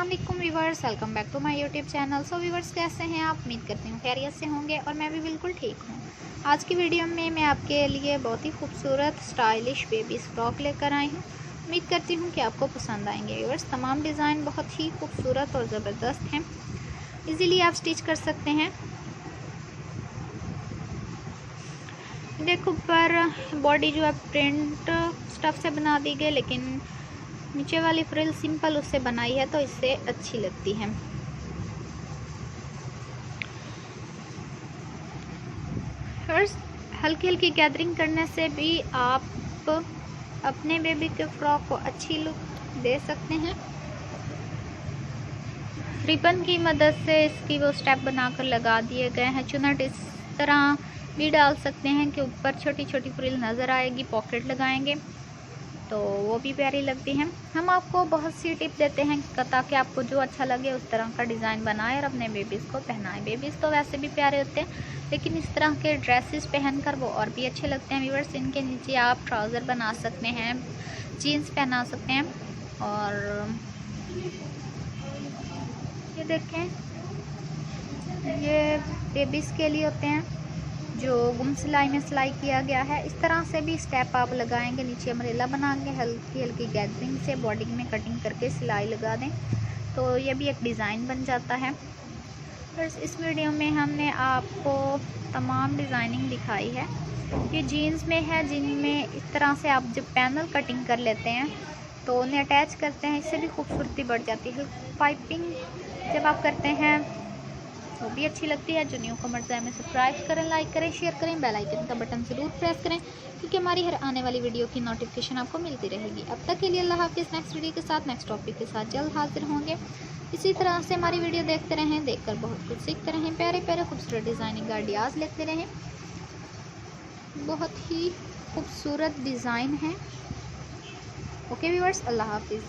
वालेकुम viewers, welcome back to my YouTube channel. So viewers, कैसे हैं आप? उम्मीद करती हूँ खैरियत से होंगे और मैं भी बिल्कुल ठीक हूँ। आज की वीडियो में मैं आपके लिए बहुत ही खूबसूरत स्टाइलिश बेबीज़ फ्रॉक लेकर आई हूँ। उम्मीद करती हूँ कि आपको पसंद आएंगे व्यूवर्स। तमाम डिज़ाइन बहुत ही खूबसूरत और ज़बरदस्त हैं, इजीली आप स्टिच कर सकते हैं। देखो, ऊपर बॉडी जो है प्रिंट स्टफ़ से बना दी गई, लेकिन नीचे वाली फ्रिल सिंपल उससे बनाई है तो इससे अच्छी लगती है। फर्स्ट, हल्की हल्की गैदरिंग करने से भी आप अपने बेबी के फ्रॉक को अच्छी लुक दे सकते हैं। रिबन की मदद से इसकी वो स्टेप बनाकर लगा दिए गए हैं। चुनट इस तरह भी डाल सकते हैं कि ऊपर छोटी छोटी फ्रिल नज़र आएगी। पॉकेट लगाएंगे तो वो भी प्यारी लगती है। हम आपको बहुत सी टिप देते हैं ताकि आपको जो अच्छा लगे उस तरह का डिज़ाइन बनाएं और अपने बेबीज़ को पहनाएं। बेबीज़ तो वैसे भी प्यारे होते हैं, लेकिन इस तरह के ड्रेसेस पहनकर वो और भी अच्छे लगते हैं व्यूअर्स। इनके नीचे आप ट्राउज़र बना सकते हैं, जीन्स पहना सकते हैं। और ये देखें, ये बेबीज़ के लिए होते हैं जो गुम सिलाई में सिलाई किया गया है। इस तरह से भी स्टेप आप लगाएंगे, नीचे अम्ब्रेला बना के हल्की हल्की गैदरिंग से बॉडी में कटिंग करके सिलाई लगा दें तो ये भी एक डिज़ाइन बन जाता है। बस इस वीडियो में हमने आपको तमाम डिज़ाइनिंग दिखाई है। ये जीन्स में है, जिनमें इस तरह से आप जब पैनल कटिंग कर लेते हैं तो उन्हें अटैच करते हैं, इससे भी खूबसूरती बढ़ जाती है। पाइपिंग जब आप करते हैं वो भी अच्छी लगती है। जो न्यू कमर्स है हमें सब्सक्राइब करें, लाइक करें, शेयर करें, बेल आइकन का बटन ज़रूर प्रेस करें, क्योंकि हमारी हर आने वाली वीडियो की नोटिफिकेशन आपको मिलती रहेगी। अब तक के लिए अल्लाह हाफिज़। नेक्स्ट वीडियो के साथ, नेक्स्ट टॉपिक के साथ जल्द हाजिर होंगे। इसी तरह से हमारी वीडियो देखते रहें, देखकर बहुत कुछ सीखते रहें, प्यारे प्यारे खूबसूरत डिज़ाइनिंग आइडियाज़ लेते रहें। बहुत ही खूबसूरत डिज़ाइन है। ओके व्यूअर्स, अल्लाह हाफिज़।